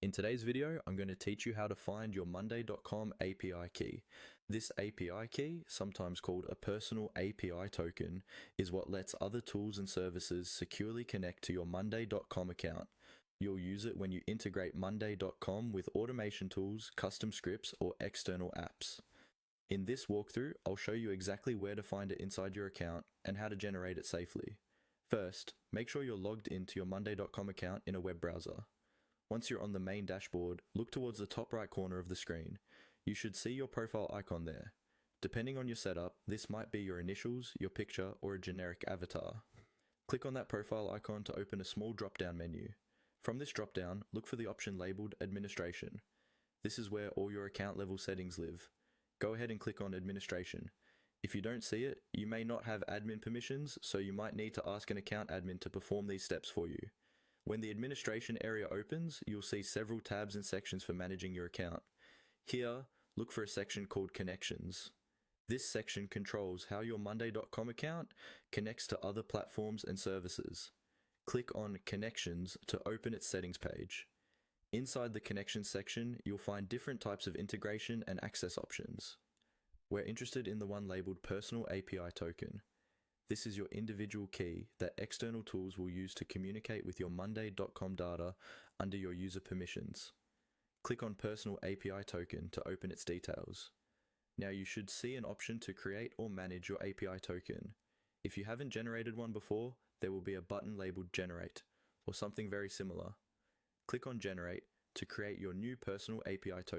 In today's video, I'm going to teach you how to find your Monday.com API key. This API key, sometimes called a personal API token, is what lets other tools and services securely connect to your Monday.com account. You'll use it when you integrate Monday.com with automation tools, custom scripts, or external apps. In this walkthrough, I'll show you exactly where to find it inside your account and how to generate it safely. First, make sure you're logged into your Monday.com account in a web browser. Once you're on the main dashboard, look towards the top right corner of the screen. You should see your profile icon there. Depending on your setup, this might be your initials, your picture, or a generic avatar. Click on that profile icon to open a small drop-down menu. From this drop-down, look for the option labeled Administration. This is where all your account level settings live. Go ahead and click on Administration. If you don't see it, you may not have admin permissions, so you might need to ask an account admin to perform these steps for you. When the administration area opens, you'll see several tabs and sections for managing your account. Here, look for a section called Connections. This section controls how your Monday.com account connects to other platforms and services. Click on Connections to open its settings page. Inside the Connections section, you'll find different types of integration and access options. We're interested in the one labeled Personal API Token. This is your individual key that external tools will use to communicate with your Monday.com data under your user permissions. Click on Personal API Token to open its details. Now you should see an option to create or manage your API token. If you haven't generated one before, there will be a button labeled Generate, or something very similar. Click on Generate to create your new Personal API token.